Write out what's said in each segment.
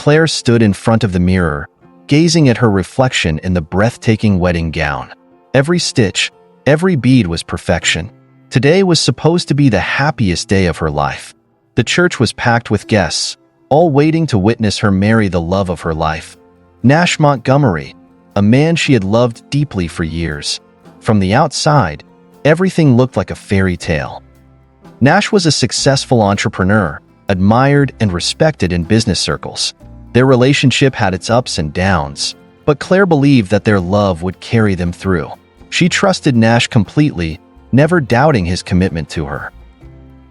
Claire stood in front of the mirror, gazing at her reflection in the breathtaking wedding gown. Every stitch, every bead was perfection. Today was supposed to be the happiest day of her life. The church was packed with guests, all waiting to witness her marry the love of her life, Nash Montgomery, a man she had loved deeply for years. From the outside, everything looked like a fairy tale. Nash was a successful entrepreneur, admired and respected in business circles. Their relationship had its ups and downs, but Claire believed that their love would carry them through. She trusted Nash completely, never doubting his commitment to her.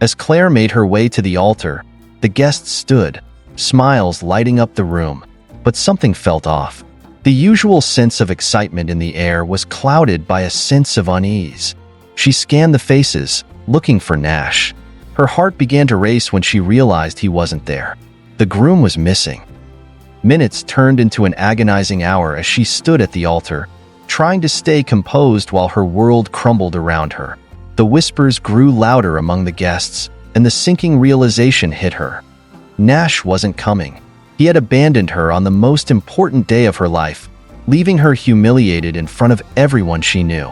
As Claire made her way to the altar, the guests stood, smiles lighting up the room, but something felt off. The usual sense of excitement in the air was clouded by a sense of unease. She scanned the faces, looking for Nash. Her heart began to race when she realized he wasn't there. The groom was missing. Minutes turned into an agonizing hour as she stood at the altar, trying to stay composed while her world crumbled around her. The whispers grew louder among the guests, and the sinking realization hit her. Nash wasn't coming. He had abandoned her on the most important day of her life, leaving her humiliated in front of everyone she knew.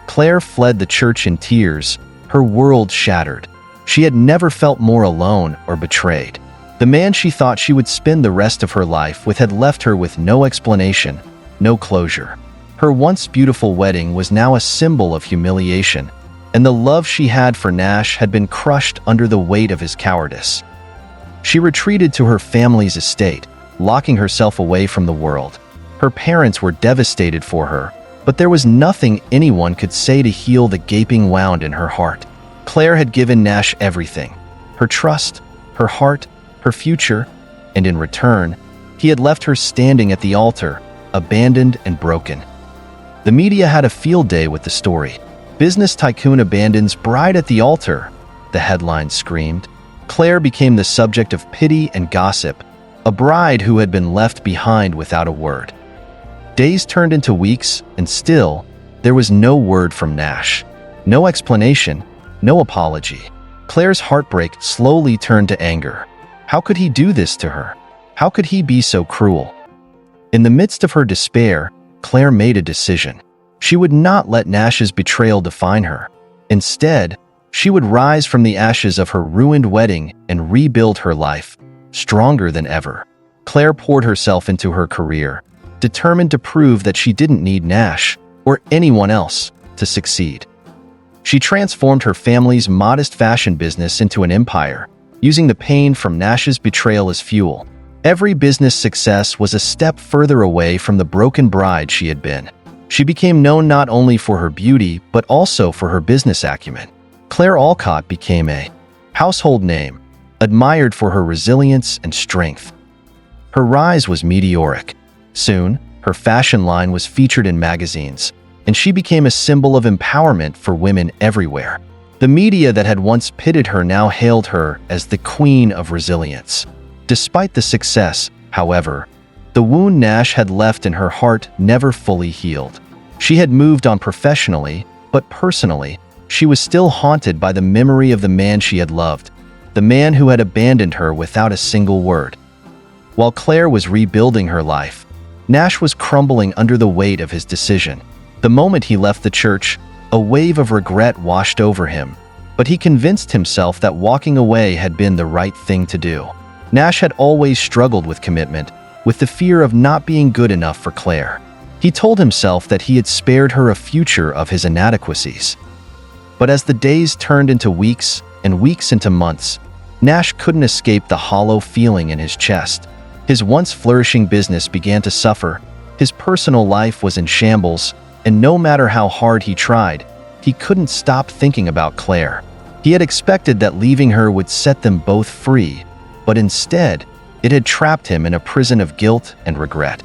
Claire fled the church in tears, her world shattered. She had never felt more alone or betrayed. The man she thought she would spend the rest of her life with had left her with no explanation, no closure. Her once beautiful wedding was now a symbol of humiliation, and the love she had for Nash had been crushed under the weight of his cowardice. She retreated to her family's estate, locking herself away from the world. Her parents were devastated for her, but there was nothing anyone could say to heal the gaping wound in her heart. Claire had given Nash everything: her trust, her heart, her future, and in return, he had left her standing at the altar, abandoned and broken. The media had a field day with the story. "Business tycoon abandons bride at the altar," the headline screamed. Claire became the subject of pity and gossip, a bride who had been left behind without a word. Days turned into weeks, and still, there was no word from Nash. No explanation, no apology. Claire's heartbreak slowly turned to anger. How could he do this to her? How could he be so cruel? In the midst of her despair, Claire made a decision. She would not let Nash's betrayal define her. Instead, she would rise from the ashes of her ruined wedding and rebuild her life, stronger than ever. Claire poured herself into her career, determined to prove that she didn't need Nash, or anyone else, to succeed. She transformed her family's modest fashion business into an empire, using the pain from Nash's betrayal as fuel. Every business success was a step further away from the broken bride she had been. She became known not only for her beauty, but also for her business acumen. Claire Alcott became a household name, admired for her resilience and strength. Her rise was meteoric. Soon, her fashion line was featured in magazines, and she became a symbol of empowerment for women everywhere. The media that had once pitted her now hailed her as the queen of resilience. Despite the success, however, the wound Nash had left in her heart never fully healed. She had moved on professionally, but personally, she was still haunted by the memory of the man she had loved, the man who had abandoned her without a single word. While Claire was rebuilding her life, Nash was crumbling under the weight of his decision. The moment he left the church, a wave of regret washed over him, but he convinced himself that walking away had been the right thing to do. Nash had always struggled with commitment, with the fear of not being good enough for Claire. He told himself that he had spared her a future of his inadequacies. But as the days turned into weeks and weeks into months, Nash couldn't escape the hollow feeling in his chest. His once flourishing business began to suffer, his personal life was in shambles, and no matter how hard he tried, he couldn't stop thinking about Claire. He had expected that leaving her would set them both free, but instead, it had trapped him in a prison of guilt and regret.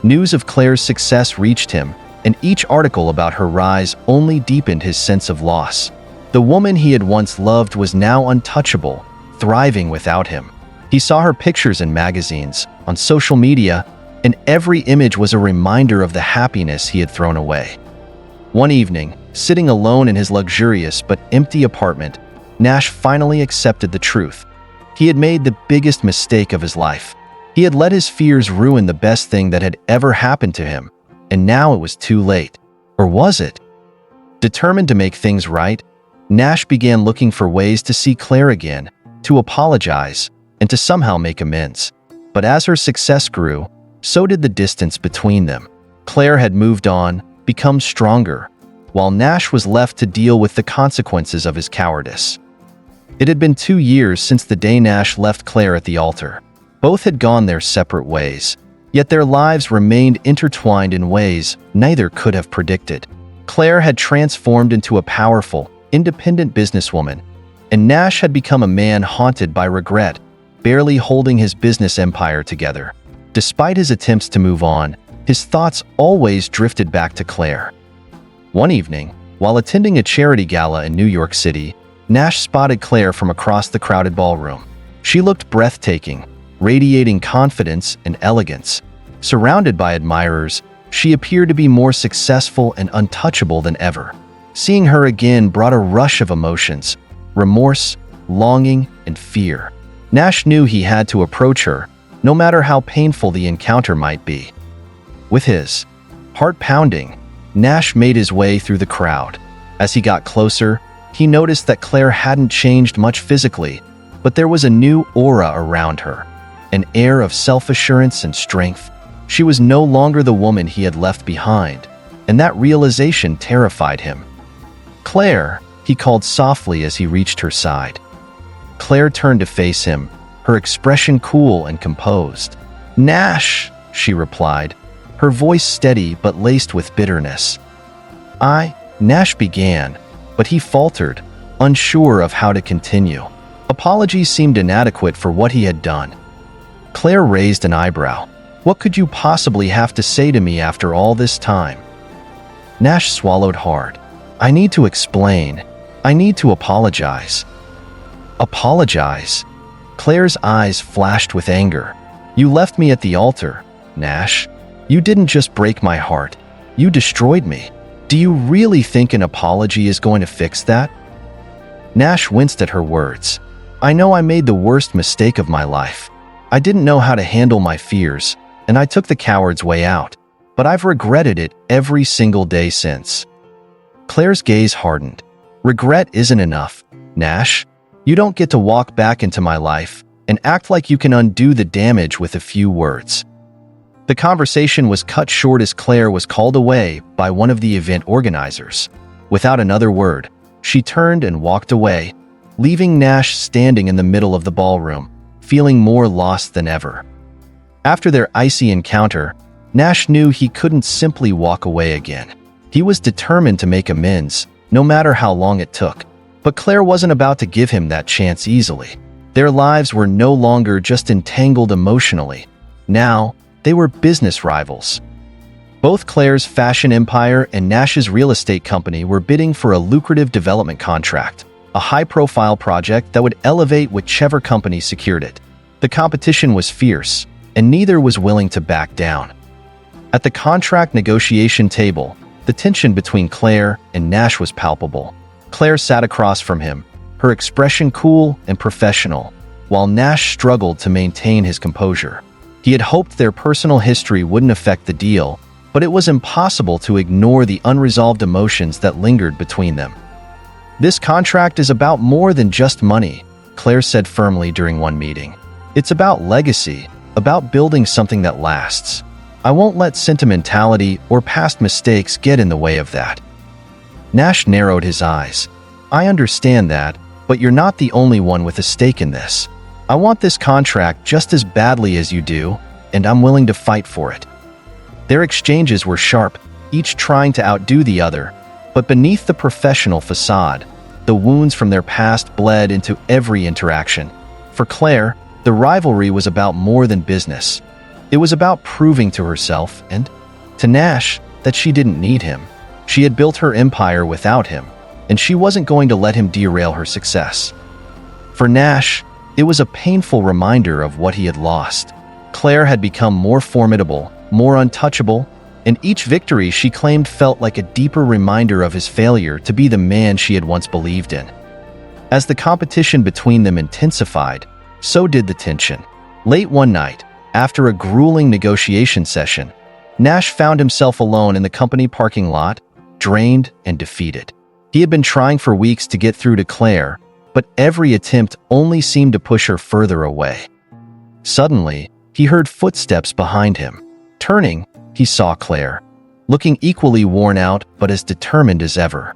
News of Claire's success reached him, and each article about her rise only deepened his sense of loss. The woman he had once loved was now untouchable, thriving without him. He saw her pictures in magazines, on social media, and every image was a reminder of the happiness he had thrown away. One evening, sitting alone in his luxurious but empty apartment, Nash finally accepted the truth. He had made the biggest mistake of his life. He had let his fears ruin the best thing that had ever happened to him, and now it was too late. Or was it? Determined to make things right, Nash began looking for ways to see Claire again, to apologize, and to somehow make amends. But as her success grew, so did the distance between them. Claire had moved on, become stronger, while Nash was left to deal with the consequences of his cowardice. It had been 2 years since the day Nash left Claire at the altar. Both had gone their separate ways, yet their lives remained intertwined in ways neither could have predicted. Claire had transformed into a powerful, independent businesswoman, and Nash had become a man haunted by regret, barely holding his business empire together. Despite his attempts to move on, his thoughts always drifted back to Claire. One evening, while attending a charity gala in New York City, Nash spotted Claire from across the crowded ballroom. She looked breathtaking, radiating confidence and elegance. Surrounded by admirers, she appeared to be more successful and untouchable than ever. Seeing her again brought a rush of emotions: remorse, longing, and fear. Nash knew he had to approach her, no matter how painful the encounter might be. With his heart pounding, Nash made his way through the crowd. As he got closer, he noticed that Claire hadn't changed much physically, but there was a new aura around her, an air of self-assurance and strength. She was no longer the woman he had left behind, and that realization terrified him. "Claire," he called softly as he reached her side. Claire turned to face him, her expression cool and composed. "Nash," she replied, her voice steady but laced with bitterness. Nash began, but he faltered, unsure of how to continue. Apologies seemed inadequate for what he had done. Claire raised an eyebrow. "What could you possibly have to say to me after all this time?" Nash swallowed hard. "I need to explain. I need to apologize." "Apologize?" Claire's eyes flashed with anger. "You left me at the altar, Nash. You didn't just break my heart. You destroyed me. Do you really think an apology is going to fix that?" Nash winced at her words. "I know I made the worst mistake of my life. I didn't know how to handle my fears, and I took the coward's way out. But I've regretted it every single day since." Claire's gaze hardened. "Regret isn't enough, Nash. You don't get to walk back into my life and act like you can undo the damage with a few words." The conversation was cut short as Claire was called away by one of the event organizers. Without another word, she turned and walked away, leaving Nash standing in the middle of the ballroom, feeling more lost than ever. After their icy encounter, Nash knew he couldn't simply walk away again. He was determined to make amends, no matter how long it took. But Claire wasn't about to give him that chance easily. Their lives were no longer just entangled emotionally. Now, they were business rivals. Both Claire's fashion empire and Nash's real estate company were bidding for a lucrative development contract, a high-profile project that would elevate whichever company secured it. The competition was fierce, and neither was willing to back down. At the contract negotiation table, the tension between Claire and Nash was palpable. Claire sat across from him, her expression cool and professional, while Nash struggled to maintain his composure. He had hoped their personal history wouldn't affect the deal, but it was impossible to ignore the unresolved emotions that lingered between them. "This contract is about more than just money," Claire said firmly during one meeting. "It's about legacy, about building something that lasts. I won't let sentimentality or past mistakes get in the way of that." Nash narrowed his eyes. "I understand that, but you're not the only one with a stake in this. I want this contract just as badly as you do, and I'm willing to fight for it." Their exchanges were sharp, each trying to outdo the other, but beneath the professional facade, the wounds from their past bled into every interaction. For Claire, the rivalry was about more than business. It was about proving to herself and to Nash that she didn't need him. She had built her empire without him, and she wasn't going to let him derail her success. For Nash, it was a painful reminder of what he had lost. Claire had become more formidable, more untouchable, and each victory she claimed felt like a deeper reminder of his failure to be the man she had once believed in. As the competition between them intensified, so did the tension. Late one night, After a grueling negotiation session, Nash found himself alone in the company parking lot, drained and defeated. He had been trying for weeks to get through to Claire, but every attempt only seemed to push her further away. Suddenly, he heard footsteps behind him. Turning, he saw Claire, looking equally worn out but as determined as ever.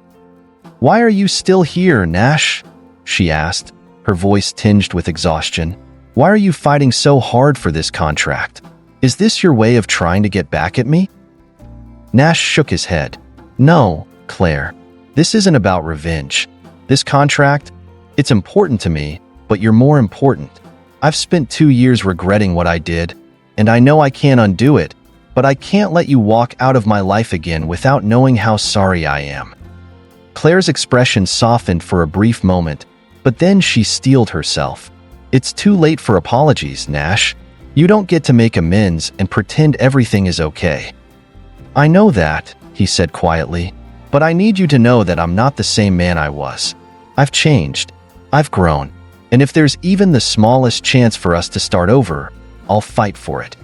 "Why are you still here, Nash?" she asked, her voice tinged with exhaustion. "Why are you fighting so hard for this contract? Is this your way of trying to get back at me?" Nash shook his head. "No, Claire, this isn't about revenge. This contract, it's important to me, but you're more important. I've spent 2 years regretting what I did, and I know I can't undo it, but I can't let you walk out of my life again without knowing how sorry I am." Claire's expression softened for a brief moment, but then she steeled herself. "It's too late for apologies, Nash. You don't get to make amends and pretend everything is okay." "I know that," he said quietly, "but I need you to know that I'm not the same man I was. I've changed. I've grown. And if there's even the smallest chance for us to start over, I'll fight for it."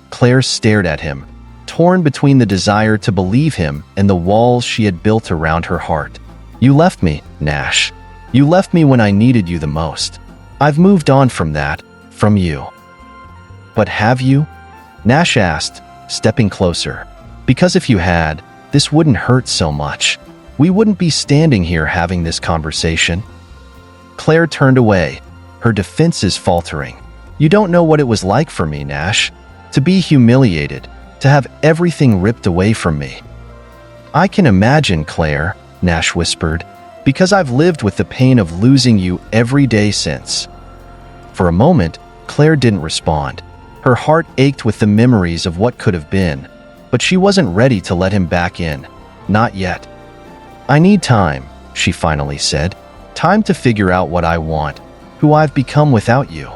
Claire stared at him, torn between the desire to believe him and the walls she had built around her heart. "You left me, Nash. You left me when I needed you the most. I've moved on from that, from you." "But have you?" Nash asked, stepping closer. "Because if you had, this wouldn't hurt so much. We wouldn't be standing here having this conversation." Claire turned away, her defenses faltering. "You don't know what it was like for me, Nash. To be humiliated, to have everything ripped away from me." "I can imagine, Claire," Nash whispered, "because I've lived with the pain of losing you every day since." For a moment, Claire didn't respond. Her heart ached with the memories of what could have been, but she wasn't ready to let him back in. Not yet. "I need time," she finally said. "Time to figure out what I want, who I've become without you."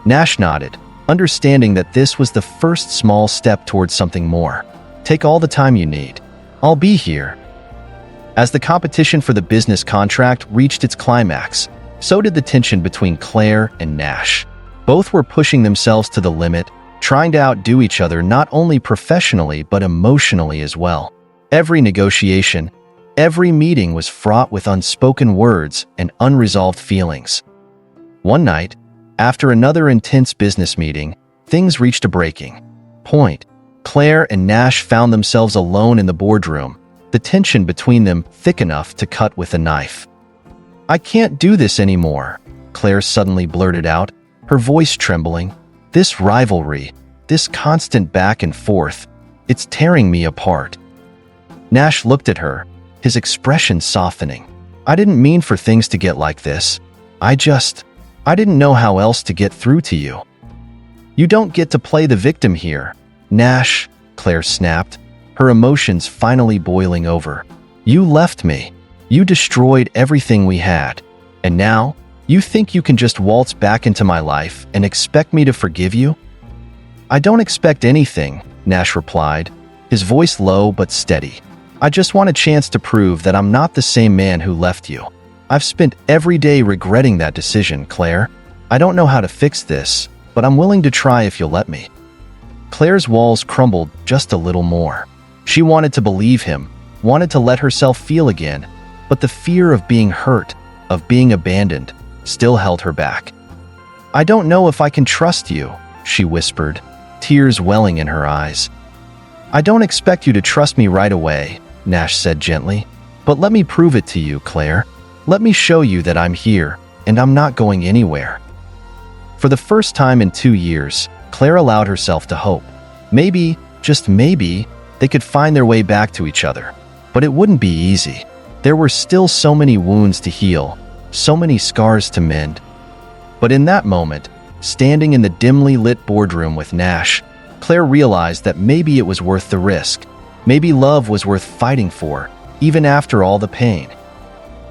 Nash nodded, understanding that this was the first small step towards something more. "Take all the time you need. I'll be here." As the competition for the business contract reached its climax, so did the tension between Claire and Nash. Both were pushing themselves to the limit, trying to outdo each other not only professionally but emotionally as well. Every negotiation, every meeting was fraught with unspoken words and unresolved feelings. One night, after another intense business meeting, things reached a breaking point. Claire and Nash found themselves alone in the boardroom, the tension between them thick enough to cut with a knife. "I can't do this anymore," Claire suddenly blurted out, her voice trembling. "This rivalry, this constant back and forth, it's tearing me apart." Nash looked at her, his expression softening. "I didn't mean for things to get like this. I didn't know how else to get through to you." "You don't get to play the victim here, Nash," Claire snapped, her emotions finally boiling over. "You left me. You destroyed everything we had. And now, you think you can just waltz back into my life and expect me to forgive you?" "I don't expect anything," Nash replied, his voice low but steady. "I just want a chance to prove that I'm not the same man who left you. I've spent every day regretting that decision, Claire. I don't know how to fix this, but I'm willing to try if you'll let me." Claire's walls crumbled just a little more. She wanted to believe him, wanted to let herself feel again, but the fear of being hurt, of being abandoned, still held her back. "I don't know if I can trust you," she whispered, tears welling in her eyes. "I don't expect you to trust me right away," Nash said gently, "but let me prove it to you, Claire. Let me show you that I'm here, and I'm not going anywhere." For the first time in 2 years, Claire allowed herself to hope. Maybe, just maybe, they could find their way back to each other. But it wouldn't be easy. There were still so many wounds to heal, so many scars to mend. But in that moment, standing in the dimly lit boardroom with Nash, Claire realized that maybe it was worth the risk. Maybe love was worth fighting for, even after all the pain.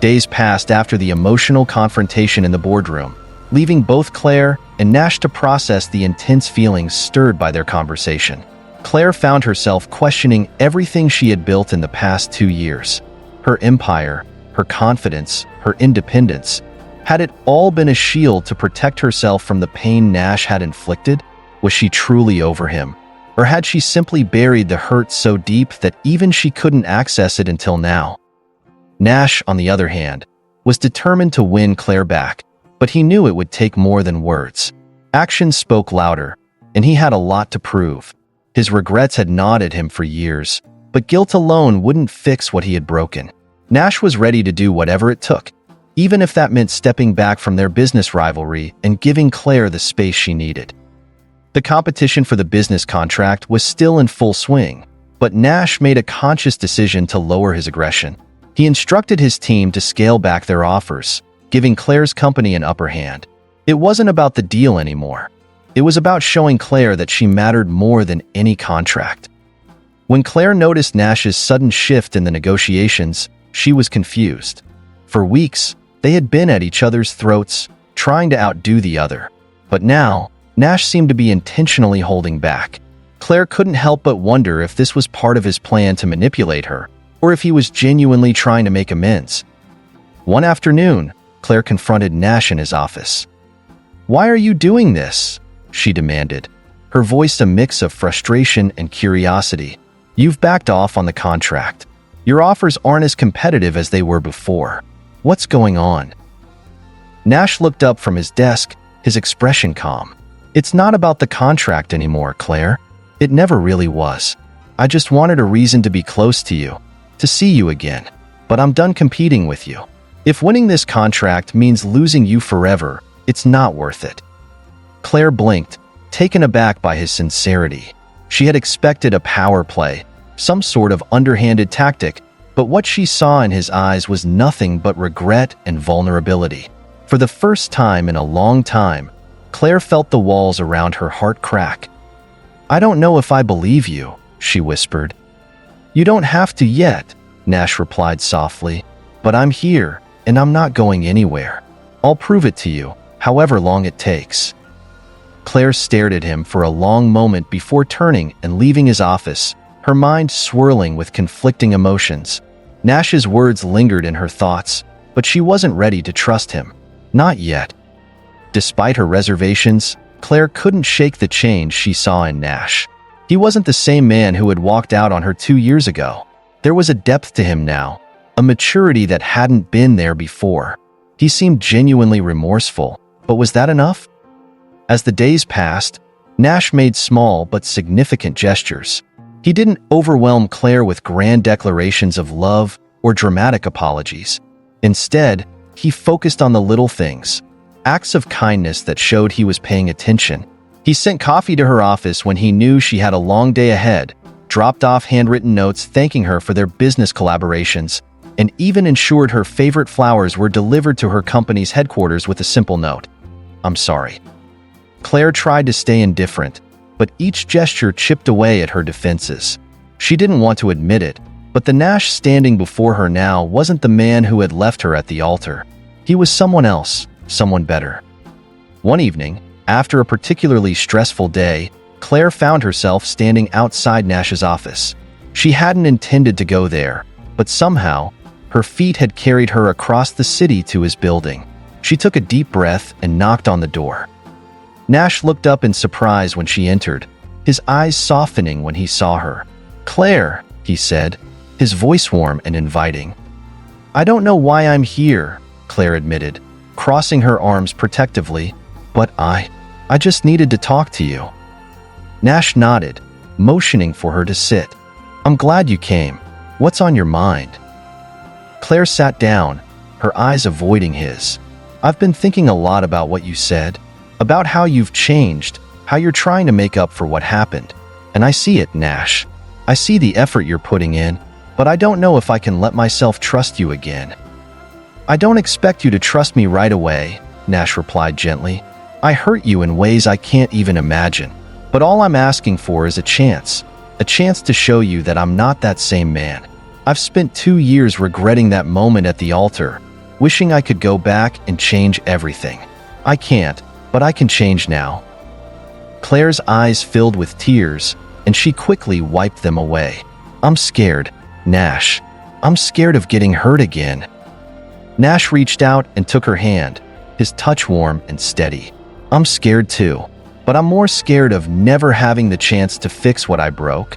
Days passed after the emotional confrontation in the boardroom, leaving both Claire and Nash to process the intense feelings stirred by their conversation. Claire found herself questioning everything she had built in the past 2 years. Her empire, her confidence, her independence. Had it all been a shield to protect herself from the pain Nash had inflicted? Was she truly over him? Or had she simply buried the hurt so deep that even she couldn't access it until now? Nash, on the other hand, was determined to win Claire back, but he knew it would take more than words. Actions spoke louder, and he had a lot to prove. His regrets had gnawed at him for years, but guilt alone wouldn't fix what he had broken. Nash was ready to do whatever it took, even if that meant stepping back from their business rivalry and giving Claire the space she needed. The competition for the business contract was still in full swing, but Nash made a conscious decision to lower his aggression. He instructed his team to scale back their offers, giving Claire's company an upper hand. It wasn't about the deal anymore. It was about showing Claire that she mattered more than any contract. When Claire noticed Nash's sudden shift in the negotiations, she was confused. For weeks, they had been at each other's throats, trying to outdo the other. But now, Nash seemed to be intentionally holding back. Claire couldn't help but wonder if this was part of his plan to manipulate her, or if he was genuinely trying to make amends. One afternoon, Claire confronted Nash in his office. "Why are you doing this?" she demanded, her voice a mix of frustration and curiosity. "You've backed off on the contract. Your offers aren't as competitive as they were before. What's going on?" Nash looked up from his desk, his expression calm. "It's not about the contract anymore, Claire. It never really was. I just wanted a reason to be close to you, to see you again. But I'm done competing with you. If winning this contract means losing you forever, it's not worth it." Claire blinked, taken aback by his sincerity. She had expected a power play, some sort of underhanded tactic, but what she saw in his eyes was nothing but regret and vulnerability. For the first time in a long time, Claire felt the walls around her heart crack. "I don't know if I believe you," she whispered. "You don't have to yet," Nash replied softly, "but I'm here, and I'm not going anywhere. I'll prove it to you, however long it takes." Claire stared at him for a long moment before turning and leaving his office, her mind swirling with conflicting emotions. Nash's words lingered in her thoughts, but she wasn't ready to trust him. Not yet. Despite her reservations, Claire couldn't shake the change she saw in Nash. He wasn't the same man who had walked out on her 2 years ago. There was a depth to him now, a maturity that hadn't been there before. He seemed genuinely remorseful, but was that enough? As the days passed, Nash made small but significant gestures. He didn't overwhelm Claire with grand declarations of love or dramatic apologies. Instead, he focused on the little things, acts of kindness that showed he was paying attention. He sent coffee to her office when he knew she had a long day ahead, dropped off handwritten notes thanking her for their business collaborations, and even ensured her favorite flowers were delivered to her company's headquarters with a simple note, "I'm sorry." Claire tried to stay indifferent, but each gesture chipped away at her defenses. She didn't want to admit it, but the Nash standing before her now wasn't the man who had left her at the altar. He was someone else, someone better. One evening, after a particularly stressful day, Claire found herself standing outside Nash's office. She hadn't intended to go there, but somehow, her feet had carried her across the city to his building. She took a deep breath and knocked on the door. Nash looked up in surprise when she entered, his eyes softening when he saw her. "Claire," he said, his voice warm and inviting. "I don't know why I'm here," Claire admitted, crossing her arms protectively, "but I just needed to talk to you." Nash nodded, motioning for her to sit. "I'm glad you came. What's on your mind?" Claire sat down, her eyes avoiding his. "I've been thinking a lot about what you said, about how you've changed, how you're trying to make up for what happened. And I see it, Nash. I see the effort you're putting in, but I don't know if I can let myself trust you again." "I don't expect you to trust me right away," Nash replied gently. "I hurt you in ways I can't even imagine. But all I'm asking for is a chance to show you that I'm not that same man. I've spent 2 years regretting that moment at the altar, wishing I could go back and change everything. I can't, but I can change now." Claire's eyes filled with tears, and she quickly wiped them away. "I'm scared, Nash. I'm scared of getting hurt again." Nash reached out and took her hand, his touch warm and steady. "I'm scared too, but I'm more scared of never having the chance to fix what I broke."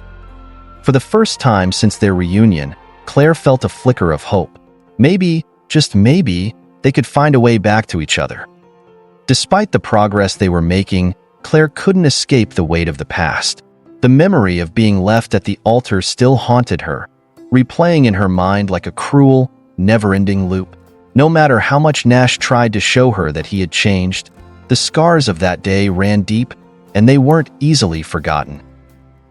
For the first time since their reunion, Claire felt a flicker of hope. Maybe, just maybe, they could find a way back to each other. Despite the progress they were making, Claire couldn't escape the weight of the past. The memory of being left at the altar still haunted her, replaying in her mind like a cruel, never-ending loop. No matter how much Nash tried to show her that he had changed, the scars of that day ran deep, and they weren't easily forgotten.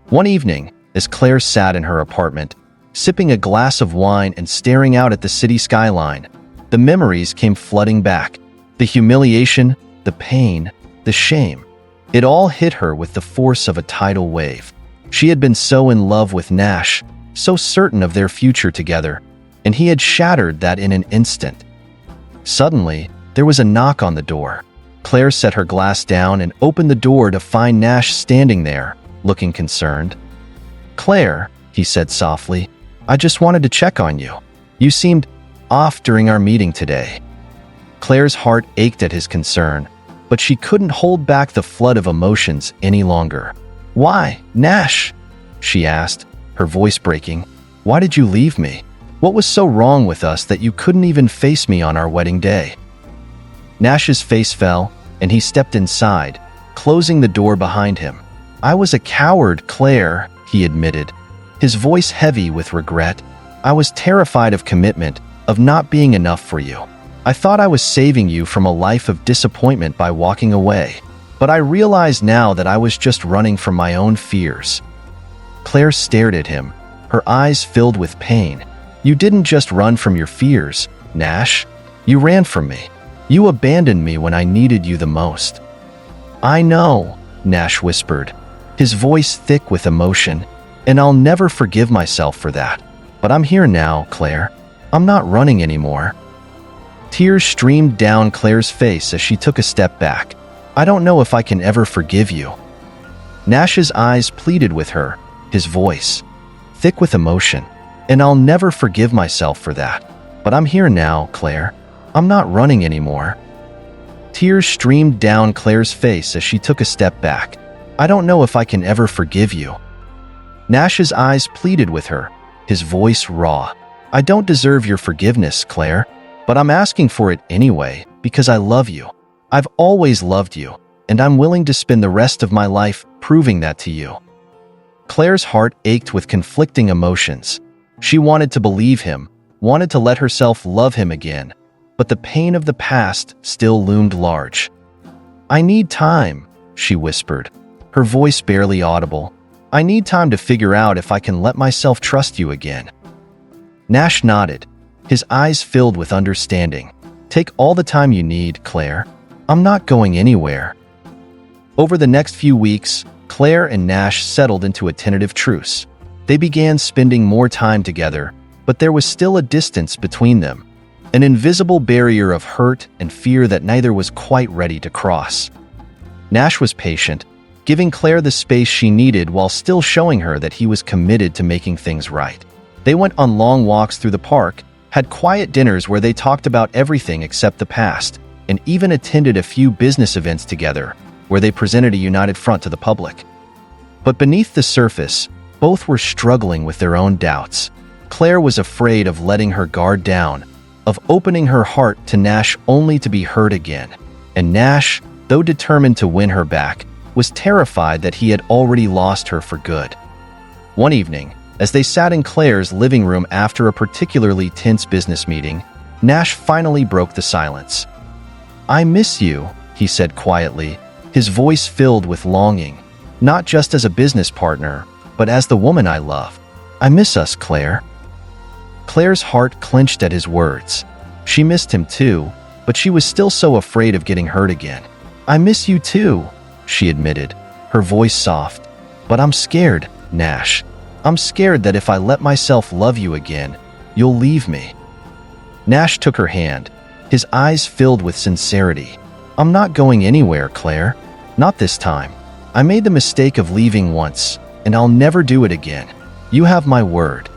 One evening, as Claire sat in her apartment, sipping a glass of wine and staring out at the city skyline, the memories came flooding back. The humiliation, the pain, the shame. It all hit her with the force of a tidal wave. She had been so in love with Nash, so certain of their future together, and he had shattered that in an instant. Suddenly, there was a knock on the door. Claire set her glass down and opened the door to find Nash standing there, looking concerned. "Claire," he said softly, "I just wanted to check on you. You seemed off during our meeting today." Claire's heart ached at his concern, but she couldn't hold back the flood of emotions any longer. "Why, Nash?" she asked, her voice breaking. "Why did you leave me? What was so wrong with us that you couldn't even face me on our wedding day?" Nash's face fell, and he stepped inside, closing the door behind him. "I was a coward, Claire," he admitted, his voice heavy with regret. "I was terrified of commitment, of not being enough for you. I thought I was saving you from a life of disappointment by walking away, but I realize now that I was just running from my own fears." Claire stared at him, her eyes filled with pain. "You didn't just run from your fears, Nash. You ran from me. You abandoned me when I needed you the most." "I know," Nash whispered, his voice thick with emotion, "and I'll never forgive myself for that. But I'm here now, Claire. I'm not running anymore." Tears streamed down Claire's face as she took a step back. "I don't know if I can ever forgive you." Nash's eyes pleaded with her, his voice thick with emotion. "And I'll never forgive myself for that. But I'm here now, Claire. I'm not running anymore." Tears streamed down Claire's face as she took a step back. "I don't know if I can ever forgive you." Nash's eyes pleaded with her, his voice raw. "I don't deserve your forgiveness, Claire, but I'm asking for it anyway because I love you. I've always loved you, and I'm willing to spend the rest of my life proving that to you." Claire's heart ached with conflicting emotions. She wanted to believe him, wanted to let herself love him again, but the pain of the past still loomed large. "I need time," she whispered, her voice barely audible. "I need time to figure out if I can let myself trust you again." Nash nodded, his eyes filled with understanding. "Take all the time you need, Claire. I'm not going anywhere." Over the next few weeks, Claire and Nash settled into a tentative truce. They began spending more time together, but there was still a distance between them, an invisible barrier of hurt and fear that neither was quite ready to cross. Nash was patient, giving Claire the space she needed while still showing her that he was committed to making things right. They went on long walks through the park, had quiet dinners where they talked about everything except the past, and even attended a few business events together, where they presented a united front to the public. But beneath the surface, both were struggling with their own doubts. Claire was afraid of letting her guard down, of opening her heart to Nash only to be hurt again. And Nash, though determined to win her back, was terrified that he had already lost her for good. One evening, as they sat in Claire's living room after a particularly tense business meeting, Nash finally broke the silence. "I miss you," he said quietly, his voice filled with longing, "not just as a business partner, but as the woman I love. I miss us, Claire." Claire's heart clenched at his words. She missed him too, but she was still so afraid of getting hurt again. "I miss you too," she admitted, her voice soft. "But I'm scared, Nash. I'm scared that if I let myself love you again, you'll leave me." Nash took her hand, his eyes filled with sincerity. "I'm not going anywhere, Claire. Not this time. I made the mistake of leaving once, and I'll never do it again. You have my word."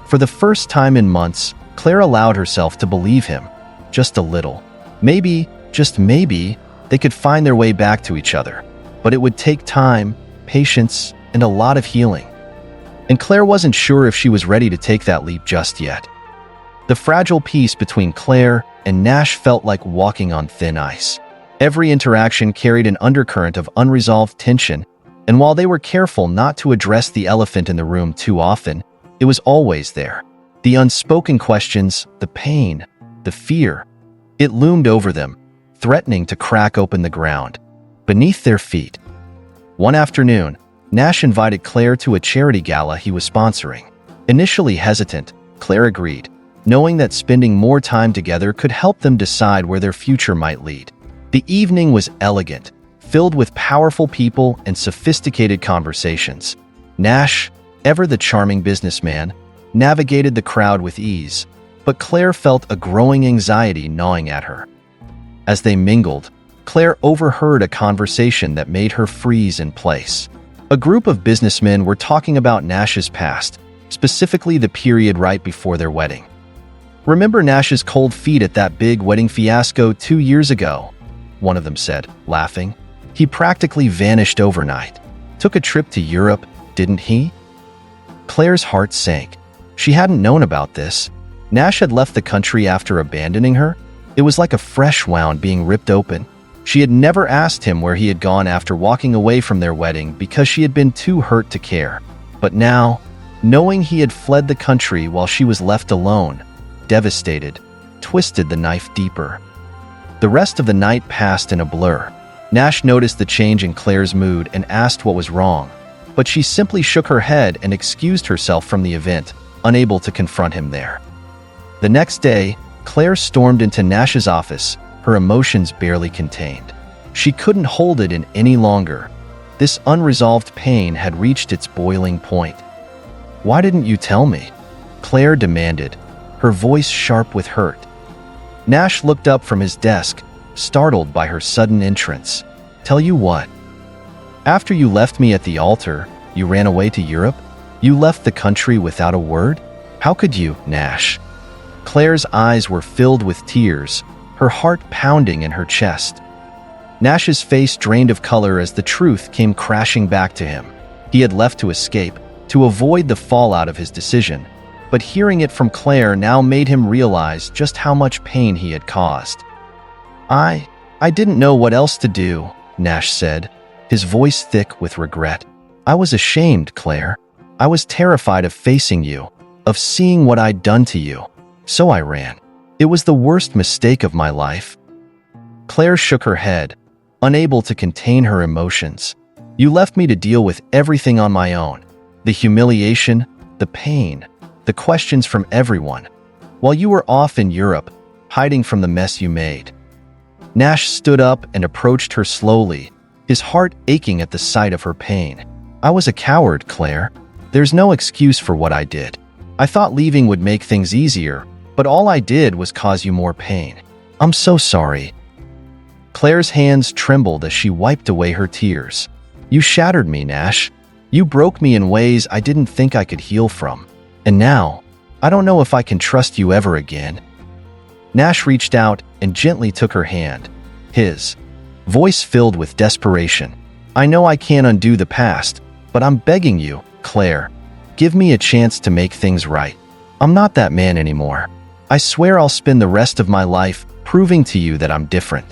For the first time in months, Claire allowed herself to believe him, just a little. Maybe, just maybe, they could find their way back to each other. but it would take time, patience, and a lot of healing. And Claire wasn't sure if she was ready to take that leap just yet. The fragile peace between Claire and Nash felt like walking on thin ice. Every interaction carried an undercurrent of unresolved tension, and while they were careful not to address the elephant in the room too often, it was always there. The unspoken questions, the pain, the fear. It loomed over them, threatening to crack open the ground beneath their feet. One afternoon, Nash invited Claire to a charity gala he was sponsoring. Initially hesitant, Claire agreed, knowing that spending more time together could help them decide where their future might lead. The evening was elegant, filled with powerful people and sophisticated conversations. Nash, ever the charming businessman, navigated the crowd with ease, but Claire felt a growing anxiety gnawing at her. As they mingled, Claire overheard a conversation that made her freeze in place. A group of businessmen were talking about Nash's past, specifically the period right before their wedding. "Remember Nash's cold feet at that big wedding fiasco 2 years ago?" one of them said, laughing. "He practically vanished overnight. Took a trip to Europe, didn't he?" Claire's heart sank. She hadn't known about this. Nash had left the country after abandoning her. It was like a fresh wound being ripped open. She had never asked him where he had gone after walking away from their wedding because she had been too hurt to care. But now, knowing he had fled the country while she was left alone, devastated, twisted the knife deeper. The rest of the night passed in a blur. Nash noticed the change in Claire's mood and asked what was wrong, but she simply shook her head and excused herself from the event, unable to confront him there. The next day, Claire stormed into Nash's office, her emotions barely contained. She couldn't hold it in any longer. This unresolved pain had reached its boiling point. "Why didn't you tell me?" Claire demanded, her voice sharp with hurt. Nash looked up from his desk, startled by her sudden entrance. "Tell you what? After you left me at the altar, you ran away to Europe? You left the country without a word? How could you, Nash?" Claire's eyes were filled with tears, her heart pounding in her chest. Nash's face drained of color as the truth came crashing back to him. He had left to escape, to avoid the fallout of his decision, but hearing it from Claire now made him realize just how much pain he had caused. I didn't know what else to do," Nash said, his voice thick with regret. "I was ashamed, Claire. I was terrified of facing you, of seeing what I'd done to you. So I ran. It was the worst mistake of my life." Claire shook her head, unable to contain her emotions. "You left me to deal with everything on my own. The humiliation, the pain, the questions from everyone, while you were off in Europe, hiding from the mess you made." Nash stood up and approached her slowly, his heart aching at the sight of her pain. "I was a coward, Claire. There's no excuse for what I did. I thought leaving would make things easier, but all I did was cause you more pain. I'm so sorry." Claire's hands trembled as she wiped away her tears. "You shattered me, Nash. You broke me in ways I didn't think I could heal from. And now, I don't know if I can trust you ever again." Nash reached out and gently took her hand, his voice filled with desperation. "I know I can't undo the past, but I'm begging you, Claire, give me a chance to make things right. I'm not that man anymore. I swear I'll spend the rest of my life proving to you that I'm different."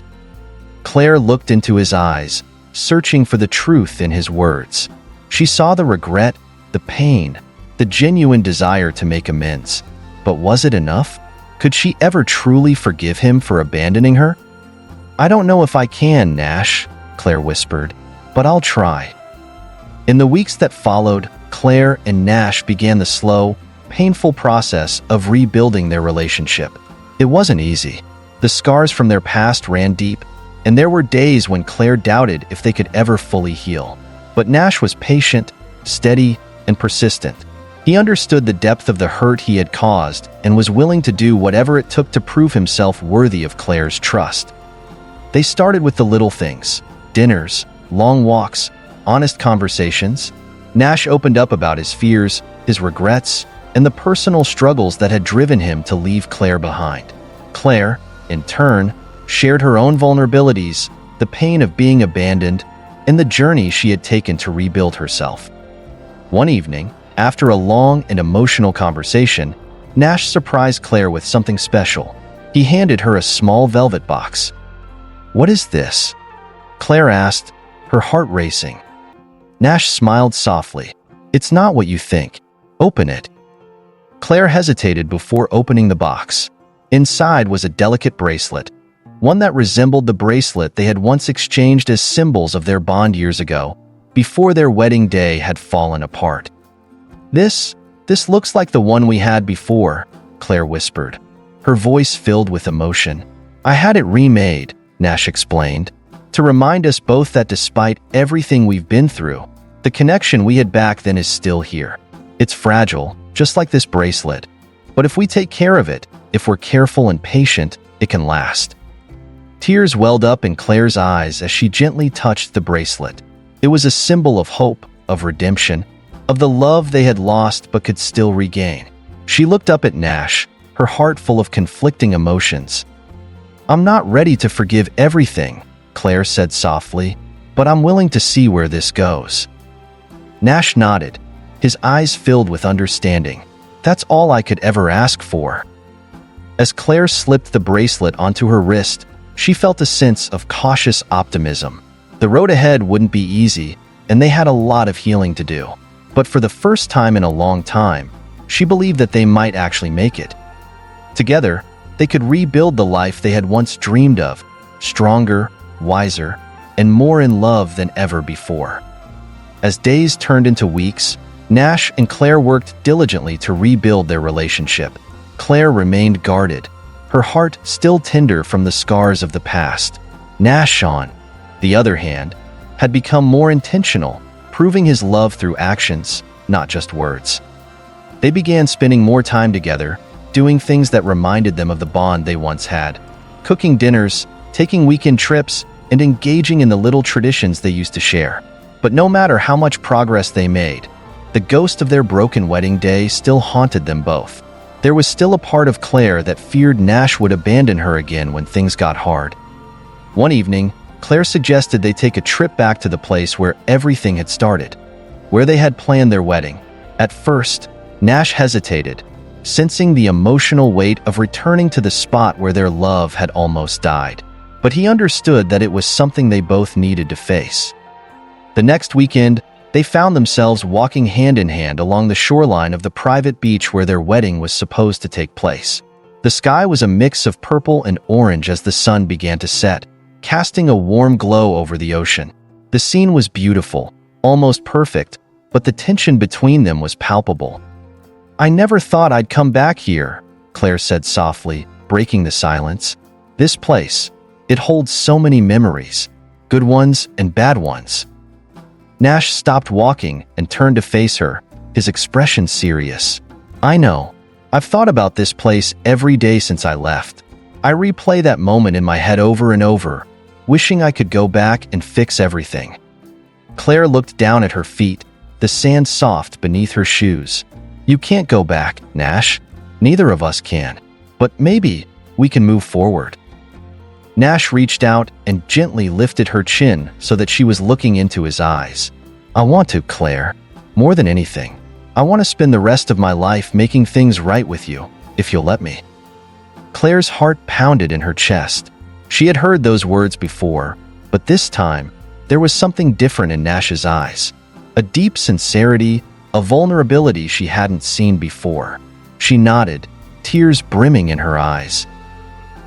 Claire looked into his eyes, searching for the truth in his words. She saw the regret, the pain, the genuine desire to make amends. But was it enough? Could she ever truly forgive him for abandoning her? "I don't know if I can, Nash," Claire whispered, "but I'll try." In the weeks that followed, Claire and Nash began the slow, painful process of rebuilding their relationship. It wasn't easy. The scars from their past ran deep, and there were days when Claire doubted if they could ever fully heal. But Nash was patient, steady, and persistent. He understood the depth of the hurt he had caused and was willing to do whatever it took to prove himself worthy of Claire's trust. They started with the little things: dinners, long walks, honest conversations. Nash opened up about his fears, his regrets, and the personal struggles that had driven him to leave Claire behind. Claire, in turn, shared her own vulnerabilities, the pain of being abandoned, in the journey she had taken to rebuild herself. One evening, after a long and emotional conversation, Nash surprised Claire with something special. He handed her a small velvet box. "What is this?" Claire asked, her heart racing. Nash smiled softly. "It's not what you think. Open it." Claire hesitated before opening the box. Inside was a delicate bracelet, one that resembled the bracelet they had once exchanged as symbols of their bond years ago, before their wedding day had fallen apart. This looks like the one we had before," Claire whispered, her voice filled with emotion. "I had it remade," Nash explained, "to remind us both that despite everything we've been through, the connection we had back then is still here. It's fragile, just like this bracelet, but if we take care of it, if we're careful and patient, it can last." Tears welled up in Claire's eyes as she gently touched the bracelet. It was a symbol of hope, of redemption, of the love they had lost but could still regain. She looked up at Nash, her heart full of conflicting emotions. "I'm not ready to forgive everything," Claire said softly, "but I'm willing to see where this goes." Nash nodded, his eyes filled with understanding. "That's all I could ever ask for." As Claire slipped the bracelet onto her wrist, she felt a sense of cautious optimism. The road ahead wouldn't be easy, and they had a lot of healing to do. But for the first time in a long time, she believed that they might actually make it. Together, they could rebuild the life they had once dreamed of, stronger, wiser, and more in love than ever before. As days turned into weeks, Nash and Claire worked diligently to rebuild their relationship. Claire remained guarded, her heart still tender from the scars of the past. Nash, on the other hand, had become more intentional, proving his love through actions, not just words. They began spending more time together, doing things that reminded them of the bond they once had, cooking dinners, taking weekend trips, and engaging in the little traditions they used to share. But no matter how much progress they made, the ghost of their broken wedding day still haunted them both. There was still a part of Claire that feared Nash would abandon her again when things got hard. One evening, Claire suggested they take a trip back to the place where everything had started, where they had planned their wedding. At first, Nash hesitated, sensing the emotional weight of returning to the spot where their love had almost died. But he understood that it was something they both needed to face. The next weekend, they found themselves walking hand in hand along the shoreline of the private beach where their wedding was supposed to take place. The sky was a mix of purple and orange as the sun began to set, casting a warm glow over the ocean. The scene was beautiful, almost perfect, but the tension between them was palpable. "I never thought I'd come back here," Claire said softly, breaking the silence. "This place, it holds so many memories, good ones and bad ones." Nash stopped walking and turned to face her, his expression serious. "I know. I've thought about this place every day since I left. I replay that moment in my head over and over, wishing I could go back and fix everything." Claire looked down at her feet, the sand soft beneath her shoes. "You can't go back, Nash. Neither of us can. But maybe we can move forward." Nash reached out and gently lifted her chin so that she was looking into his eyes. "I want to, Claire. More than anything, I want to spend the rest of my life making things right with you, if you'll let me." Claire's heart pounded in her chest. She had heard those words before, but this time, there was something different in Nash's eyes. A deep sincerity, a vulnerability she hadn't seen before. She nodded, tears brimming in her eyes.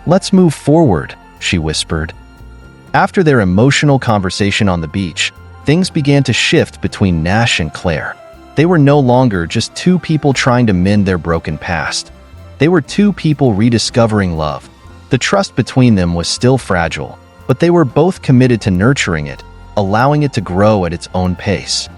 "Let's move forward," she whispered. After their emotional conversation on the beach, things began to shift between Nash and Claire. They were no longer just two people trying to mend their broken past. They were two people rediscovering love. The trust between them was still fragile, but they were both committed to nurturing it, allowing it to grow at its own pace.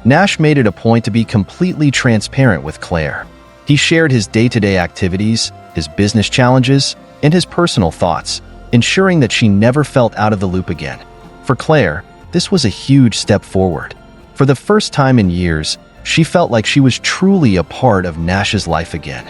Nash made it a point to be completely transparent with Claire. He shared his day-to-day activities, his business challenges, and his personal thoughts, ensuring that she never felt out of the loop again. For Claire, this was a huge step forward. For the first time in years, she felt like she was truly a part of Nash's life again.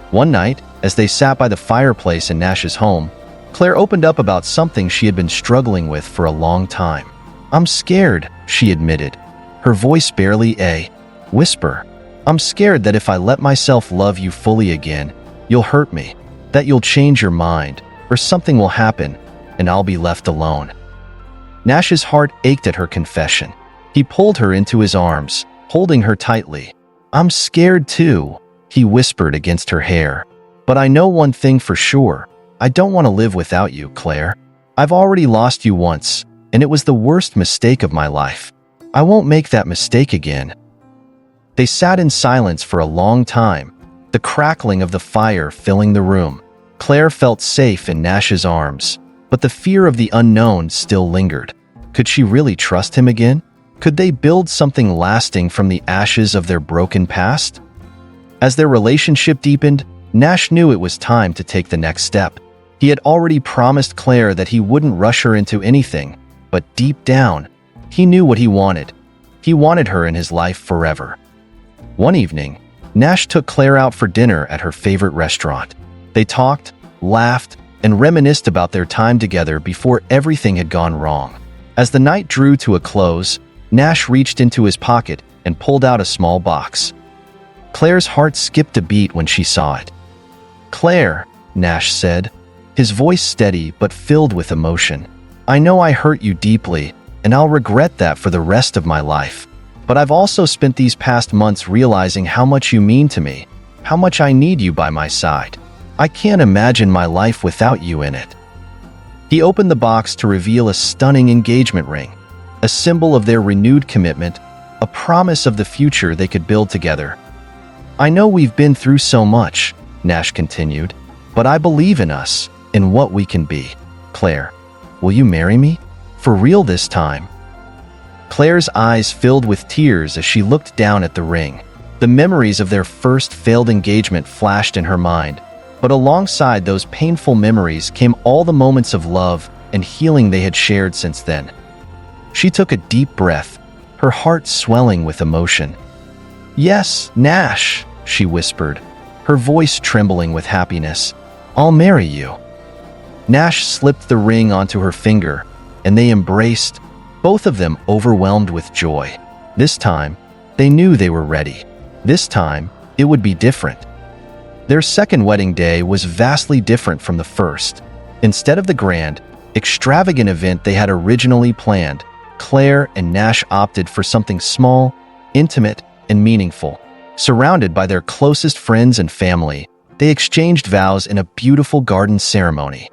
One night, as they sat by the fireplace in Nash's home, Claire opened up about something she had been struggling with for a long time. "I'm scared," she admitted, her voice barely a whisper. "I'm scared that if I let myself love you fully again, you'll hurt me, that you'll change your mind, or something will happen, and I'll be left alone." Nash's heart ached at her confession. He pulled her into his arms, holding her tightly. "I'm scared too," he whispered against her hair. "But I know one thing for sure. I don't want to live without you, Claire. I've already lost you once, and it was the worst mistake of my life. I won't make that mistake again." They sat in silence for a long time, the crackling of the fire filling the room. Claire felt safe in Nash's arms, but the fear of the unknown still lingered. Could she really trust him again? Could they build something lasting from the ashes of their broken past? As their relationship deepened, Nash knew it was time to take the next step. He had already promised Claire that he wouldn't rush her into anything, but deep down, he knew what he wanted. He wanted her in his life forever. One evening, Nash took Claire out for dinner at her favorite restaurant. They talked, laughed, and reminisced about their time together before everything had gone wrong. As the night drew to a close, Nash reached into his pocket and pulled out a small box. Claire's heart skipped a beat when she saw it. "Claire," Nash said, his voice steady but filled with emotion, "I know I hurt you deeply, and I'll regret that for the rest of my life. But I've also spent these past months realizing how much you mean to me, how much I need you by my side. I can't imagine my life without you in it." He opened the box to reveal a stunning engagement ring, a symbol of their renewed commitment, a promise of the future they could build together. "I know we've been through so much," Nash continued, "but I believe in us, in what we can be. Claire, will you marry me? For real this time?" Claire's eyes filled with tears as she looked down at the ring. The memories of their first failed engagement flashed in her mind, but alongside those painful memories came all the moments of love and healing they had shared since then. She took a deep breath, her heart swelling with emotion. "Yes, Nash," she whispered, her voice trembling with happiness. "I'll marry you." Nash slipped the ring onto her finger, and they embraced, both of them overwhelmed with joy. This time, they knew they were ready. This time, it would be different. Their second wedding day was vastly different from the first. Instead of the grand, extravagant event they had originally planned, Claire and Nash opted for something small, intimate, and meaningful. Surrounded by their closest friends and family, they exchanged vows in a beautiful garden ceremony.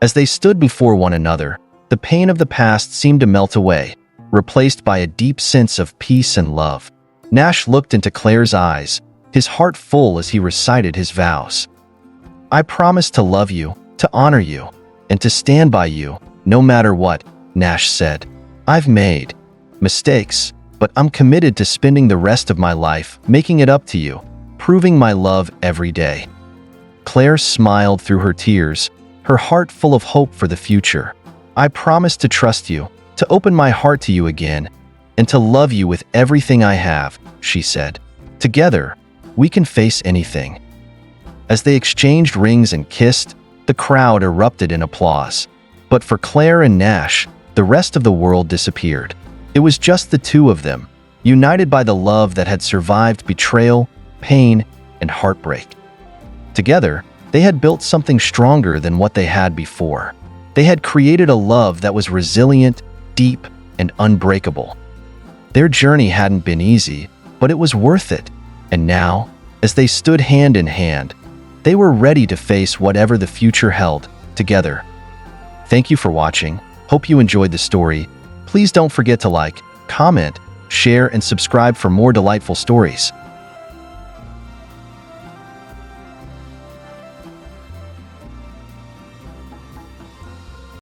As they stood before one another, the pain of the past seemed to melt away, replaced by a deep sense of peace and love. Nash looked into Claire's eyes, his heart full as he recited his vows. "I promise to love you, to honor you, and to stand by you, no matter what," Nash said. "I've made mistakes, but I'm committed to spending the rest of my life making it up to you, proving my love every day." Claire smiled through her tears, her heart full of hope for the future. "I promise to trust you, to open my heart to you again, and to love you with everything I have," she said. "Together, we can face anything." As they exchanged rings and kissed, the crowd erupted in applause. But for Claire and Nash, the rest of the world disappeared. It was just the two of them, united by the love that had survived betrayal, pain, and heartbreak. Together, they had built something stronger than what they had before. They had created a love that was resilient, deep, and unbreakable. Their journey hadn't been easy, but it was worth it. And now, as they stood hand in hand, they were ready to face whatever the future held, together. Thank you for watching. Hope you enjoyed the story. Please don't forget to like, comment, share, and subscribe for more delightful stories.